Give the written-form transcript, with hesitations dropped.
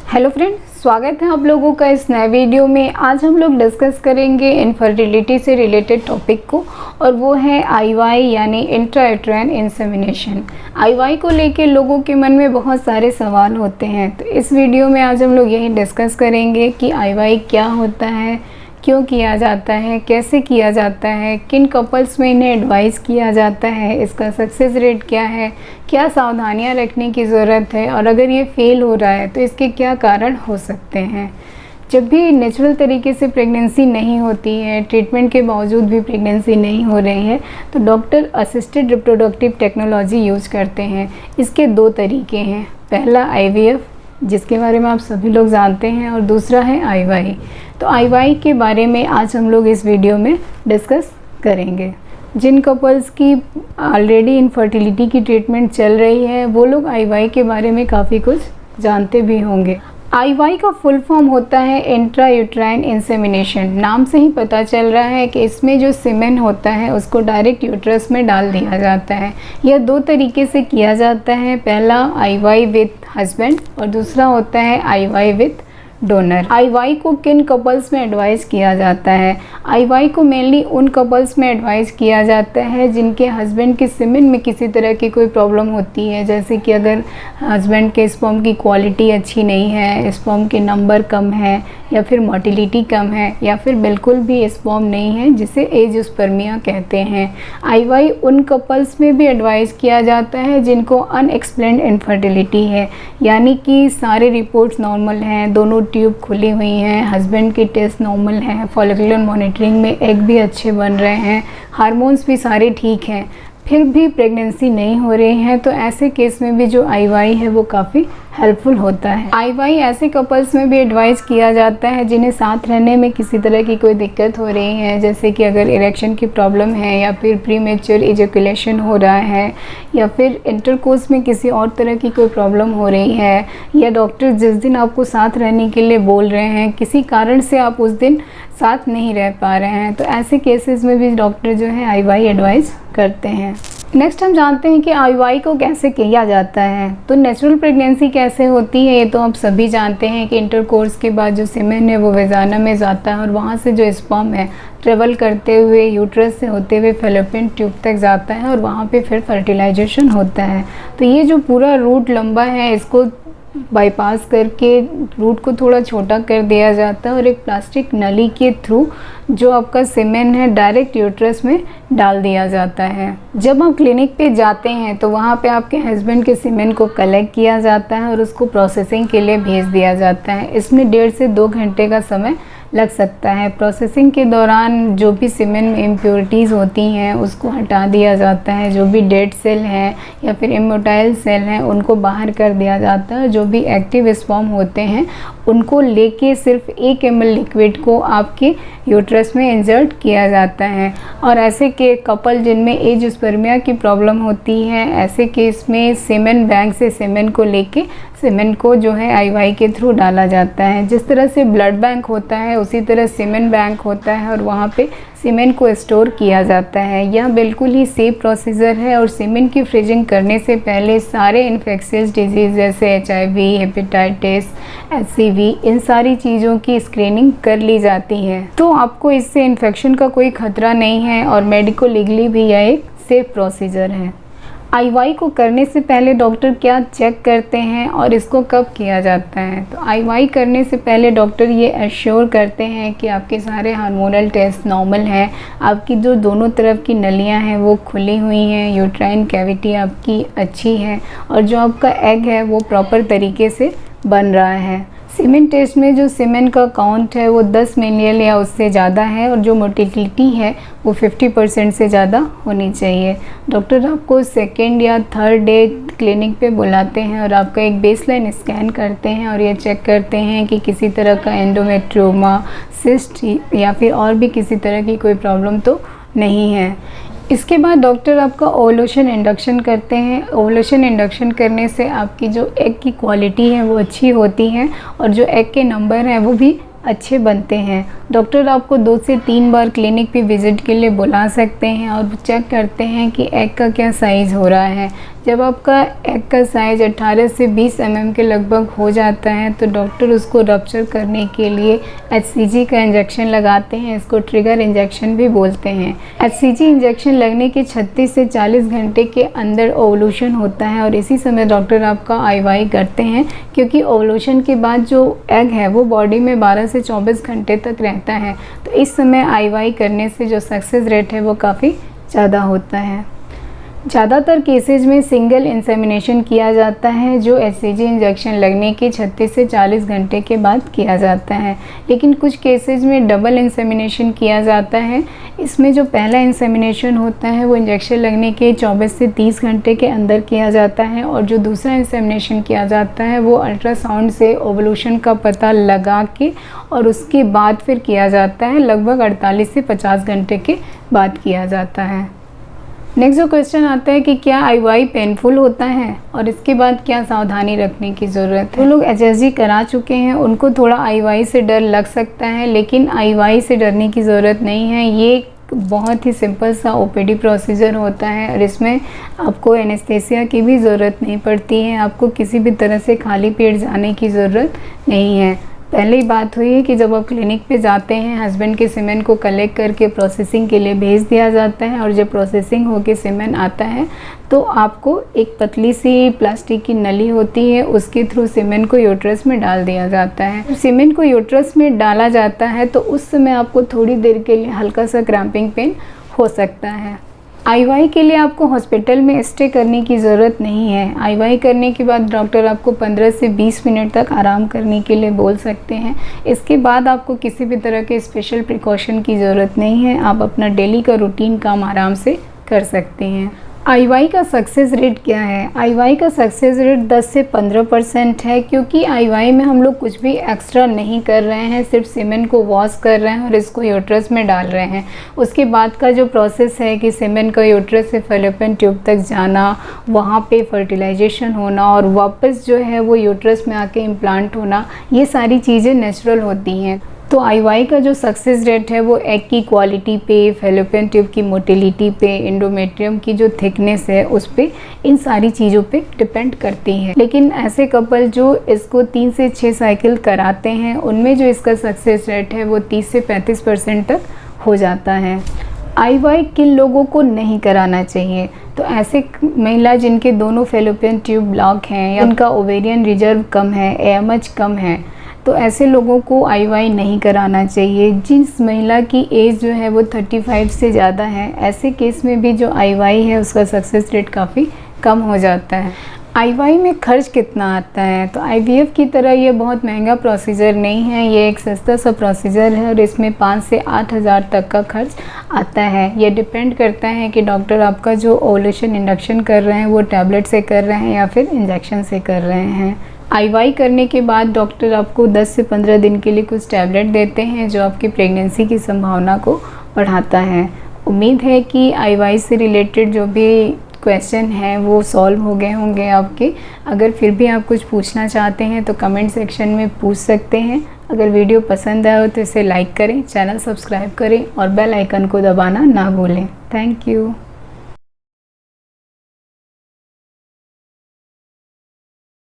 Hello friends, स्वागत है आप लोगों का इस नए वीडियो में। आज हम लोग डिस्कस करेंगे इनफर्टिलिटी से रिलेटेड टॉपिक को, और वो है आईवाई यानी इंट्रायूटेराइन इंसेमिनेशन। आईवाई को लेके लोगों के मन में बहुत सारे सवाल होते हैं, तो इस वीडियो में आज हम लोग यही डिस्कस करेंगे कि आईवाई क्या होता है, क्यों किया जाता है, कैसे किया जाता है, किन कपल्स में इन्हें एडवाइस किया जाता है, इसका सक्सेस रेट क्या है, क्या सावधानियां रखने की ज़रूरत है, और अगर ये फेल हो रहा है तो इसके क्या कारण हो सकते हैं। जब भी नेचुरल तरीके से प्रेगनेंसी नहीं होती है, ट्रीटमेंट के बावजूद भी प्रेगनेंसी नहीं हो रही है, तो doctor assisted reproductive technology use करते हैं। इसके दो तरीके हैं, पहला आईवीएफ जिसके बारे में आप सभी लोग जानते हैं, और दूसरा है आईवाई। तो आईवाई के बारे में आज हम लोग इस वीडियो में डिस्कस करेंगे। जिन कपल्स की ऑलरेडी इनफर्टिलिटी की ट्रीटमेंट चल रही है वो लोग आईवाई के बारे में काफ़ी कुछ जानते भी होंगे। आईवाई का फुल फॉर्म होता है इंट्रायूटेराइन इंसेमिनेशन। नाम से ही पता चल रहा है कि इसमें जो सीमेन होता है उसको डायरेक्ट यूट्रस में डाल दिया जाता है। यह दो तरीके से किया जाता है, पहला आईवाई विथ हस्बैंड और दूसरा होता है आईवाई विथ डोनर। आईवाई को किन कपल्स में एडवाइस किया जाता है? आईवाई को मेनली उन कपल्स में एडवाइस किया जाता है जिनके हस्बैंड के सीमेन में किसी तरह की कोई प्रॉब्लम होती है, जैसे कि अगर हस्बैंड के स्पर्म की क्वालिटी अच्छी नहीं है, स्पर्म के नंबर कम है, या फिर मोटिलिटी कम है, या फिर बिल्कुल भी स्पर्म नहीं है, जिसे एजियोस्पर्मिया कहते हैं। आईवाई उन कपल्स में भी एडवाइस किया जाता है जिनको अनएक्सप्लेन्ड इनफर्टिलिटी है, यानी कि सारे रिपोर्ट्स नॉर्मल हैं, दोनों ट्यूब खुली हुई हैं, हस्बैंड की टेस्ट नॉर्मल है, फॉलिकुलर मॉनिटरिंग में एग भी अच्छे बन रहे हैं, हार्मोन्स भी सारे ठीक हैं, फिर भी प्रेगनेंसी नहीं हो रही है, तो ऐसे केस में भी जो आईवाई है वो काफ़ी हेल्पफुल होता है। आईवाई ऐसे कपल्स में भी एडवाइस किया जाता है जिन्हें साथ रहने में किसी तरह की कोई दिक्कत हो रही है, जैसे कि अगर इरेक्शन की प्रॉब्लम है, या फिर प्रीमेच्योर इजैकुलेशन हो रहा है, या फिर इंटरकोर्स में किसी और तरह की कोई प्रॉब्लम हो रही है, या डॉक्टर जिस दिन आपको साथ रहने के लिए बोल रहे हैं किसी कारण से आप उस दिन साथ नहीं रह पा रहे हैं, तो ऐसे केसेस में भी डॉक्टर जो है आईवाई एडवाइस करते हैं। नेक्स्ट हम जानते हैं कि आईवाई को कैसे किया जाता है। तो नेचुरल प्रेगनेंसी कैसे होती है ये तो आप सभी जानते हैं कि इंटरकोर्स के बाद जो सीमेन है वो वेजाना में जाता है, और वहाँ से जो स्पर्म है ट्रेवल करते हुए यूट्रस से होते हुए फैलोपियन ट्यूब तक जाता है, और वहाँ पे फिर फर्टिलाइजेशन होता है। तो ये जो पूरा रूट लंबा है इसको बाईपास करके रूट को थोड़ा छोटा कर दिया जाता है, और एक प्लास्टिक नली के थ्रू जो आपका सीमेन है डायरेक्ट यूट्रस में डाल दिया जाता है। जब आप क्लिनिक पे जाते हैं तो वहाँ पे आपके हस्बैंड के सीमेन को कलेक्ट किया जाता है और उसको प्रोसेसिंग के लिए भेज दिया जाता है। इसमें 1.5 से 2 घंटे का समय लग सकता है। प्रोसेसिंग के दौरान जो भी सीमेन में इम्प्योरिटीज़ होती हैं उसको हटा दिया जाता है, जो भी डेड सेल हैं या फिर इमोटाइल सेल हैं उनको बाहर कर दिया जाता है, जो भी एक्टिव स्पर्म होते हैं उनको लेके सिर्फ 1 ml लिक्विड को आपके यूट्रस में इंजर्ट किया जाता है। और ऐसे के कपल जिनमें एजियोस्पर्मिया की प्रॉब्लम होती है, ऐसे केस में सीमेन बैंक से सीमेन को लेके सीमेन को जो है आईवाई के थ्रू डाला जाता है। जिस तरह से ब्लड बैंक होता है उसी तरह सीमेन बैंक होता है, और वहाँ पे सीमेन को स्टोर किया जाता है। यह बिल्कुल ही सेफ प्रोसीजर है, और सीमेन की फ्रीजिंग करने से पहले सारे इन्फेक्शियस डिजीज़ जैसे HIV, हेपेटाइटिस, HCV, इन सारी चीज़ों की स्क्रीनिंग कर ली जाती है। तो आपको इससे इन्फेक्शन का कोई खतरा नहीं है, और मेडिको लीगली भी यह एक सेफ प्रोसीजर है। आईवाई को करने से पहले डॉक्टर क्या चेक करते हैं और इसको कब किया जाता है? तो आईवाई करने से पहले डॉक्टर ये एश्योर करते हैं कि आपके सारे हार्मोनल टेस्ट नॉर्मल हैं, आपकी जो दोनों तरफ की नलियां हैं वो खुली हुई हैं, यूट्राइन कैविटी आपकी अच्छी है, और जो आपका एग है वो प्रॉपर तरीके से बन रहा है। सीमेन टेस्ट में जो सीमेन का काउंट है वो 10 मिलियन या उससे ज़्यादा है, और जो मोटिलिटी है वो 50% से ज़्यादा होनी चाहिए। डॉक्टर आपको 2nd या 3rd डे क्लिनिक पे बुलाते हैं और आपका एक बेसलाइन स्कैन करते हैं, और ये चेक करते हैं कि किसी तरह का एंडोमेट्रियोमा, सिस्ट या फिर और भी किसी तरह की कोई प्रॉब्लम तो नहीं है। इसके बाद डॉक्टर आपका ओवुलेशन इंडक्शन करते हैं। ओवुलेशन इंडक्शन करने से आपकी जो एग की क्वालिटी है वो अच्छी होती है, और जो एग के नंबर हैं वो भी अच्छे बनते हैं। डॉक्टर आपको 2 से 3 बार क्लिनिक पे विज़िट के लिए बुला सकते हैं और चेक करते हैं कि एग का क्या साइज़ हो रहा है। जब आपका एग का साइज़ 18 से 20 mm के लगभग हो जाता है तो डॉक्टर उसको रप्चर करने के लिए HCG का इंजेक्शन लगाते हैं। इसको ट्रिगर इंजेक्शन भी बोलते हैं। HCG इंजेक्शन लगने के 36 से 40 घंटे के अंदर ओवल्यूशन होता है और इसी समय डॉक्टर आपका IUI करते हैं, क्योंकि ओवल्यूशन के बाद जो एग है वो बॉडी में 12 से 24 घंटे तक रहता है। तो इस समय IUI करने से जो सक्सेस रेट है वो काफ़ी ज़्यादा होता है। ज़्यादातर केसेज में सिंगल इंसेमिनेशन किया जाता है, जो HCG इंजेक्शन लगने के 36 से 40 घंटे के बाद किया जाता है। लेकिन कुछ केसेज में डबल इंसेमिनेशन किया जाता है। इसमें जो पहला इंसेमिनेशन होता है वो इंजेक्शन लगने के 24 से 30 घंटे के अंदर किया जाता है और जो दूसरा इंसेमिनेशन किया जाता है वो अल्ट्रासाउंड से ओवल्यूशन का पता लगा के और उसके बाद फिर किया जाता है। लगभग 48 से 50 घंटे के बाद किया जाता है। नेक्स्ट जो क्वेश्चन आता है कि क्या IUI पेनफुल होता है और इसके बाद क्या सावधानी रखने की ज़रूरत है। जो लोग HSG करा चुके हैं उनको थोड़ा IUI से डर लग सकता है, लेकिन IUI से डरने की ज़रूरत नहीं है। ये बहुत ही सिंपल सा OPD प्रोसीजर होता है और इसमें आपको एनेस्थेसिया की भी ज़रूरत नहीं पड़ती है। आपको किसी भी तरह से खाली पेट जाने की ज़रूरत नहीं है। पहले ही बात हुई है कि जब आप क्लिनिक पे जाते हैं, हस्बैंड के सीमेन को कलेक्ट करके प्रोसेसिंग के लिए भेज दिया जाता है और जब प्रोसेसिंग होके सीमेन आता है तो आपको एक पतली सी प्लास्टिक की नली होती है, उसके थ्रू सीमेन को यूट्रस में डाल दिया जाता है। सीमेन को यूट्रस में डाला जाता है तो उस समय आपको थोड़ी देर के लिए हल्का सा क्रैम्पिंग पेन हो सकता है। IUI के लिए आपको हॉस्पिटल में स्टे करने की ज़रूरत नहीं है। IUI करने के बाद डॉक्टर आपको 15 से 20 मिनट तक आराम करने के लिए बोल सकते हैं। इसके बाद आपको किसी भी तरह के स्पेशल प्रिकॉशन की ज़रूरत नहीं है। आप अपना डेली का रूटीन काम आराम से कर सकते हैं। IUI का सक्सेस रेट क्या है? IUI का सक्सेस रेट 10 से 15% है, क्योंकि IUI में हम लोग कुछ भी एक्स्ट्रा नहीं कर रहे हैं, सिर्फ सीमेन को वॉश कर रहे हैं और इसको यूट्रस में डाल रहे हैं। उसके बाद का जो प्रोसेस है कि सीमेन का यूट्रस से फैलोपियन ट्यूब तक जाना, वहाँ पे फर्टिलाइजेशन होना और वापस जो है वो यूट्रस में आके इम्प्लांट होना, ये सारी चीज़ें नेचुरल होती हैं। तो IUI का जो सक्सेस रेट है वो एग की क्वालिटी पे, फैलोपियन ट्यूब की मोटिलिटी पे, एंडोमेट्रियम की जो थिकनेस है उस पे, इन सारी चीज़ों पे डिपेंड करती है। लेकिन ऐसे कपल जो इसको 3 से 6 साइकिल कराते हैं उनमें जो इसका सक्सेस रेट है वो 30 से 35% तक हो जाता है। IUI किन लोगों को नहीं कराना चाहिए? तो ऐसे महिला जिनके दोनों फैलोपियन ट्यूब ब्लॉक हैं या उनका ओवेरियन रिजर्व कम है, AMH कम है, तो ऐसे लोगों को IUI नहीं कराना चाहिए। जिस महिला की एज जो है वो 35 से ज़्यादा है, ऐसे केस में भी जो IUI है उसका सक्सेस रेट काफ़ी कम हो जाता है। IUI में खर्च कितना आता है? तो IVF की तरह ये बहुत महंगा प्रोसीजर नहीं है, ये एक सस्ता सा प्रोसीजर है और इसमें 5 से 8 हज़ार तक का खर्च आता है। ये डिपेंड करता है कि डॉक्टर आपका जो ओवुलेशन इंडक्शन कर रहे हैं वो टैबलेट से कर रहे हैं या फिर इंजेक्शन से कर रहे हैं। IUI करने के बाद डॉक्टर आपको 10 से 15 दिन के लिए कुछ टैबलेट देते हैं जो आपकी प्रेगनेंसी की संभावना को बढ़ाता है। उम्मीद है कि IUI से रिलेटेड जो भी क्वेश्चन हैं वो सॉल्व हो गए होंगे आपके। अगर फिर भी आप कुछ पूछना चाहते हैं तो कमेंट सेक्शन में पूछ सकते हैं। अगर वीडियो पसंद आया हो तो इसे लाइक करें, चैनल सब्सक्राइब करें और बेल आइकन को दबाना ना भूलें। Thank you.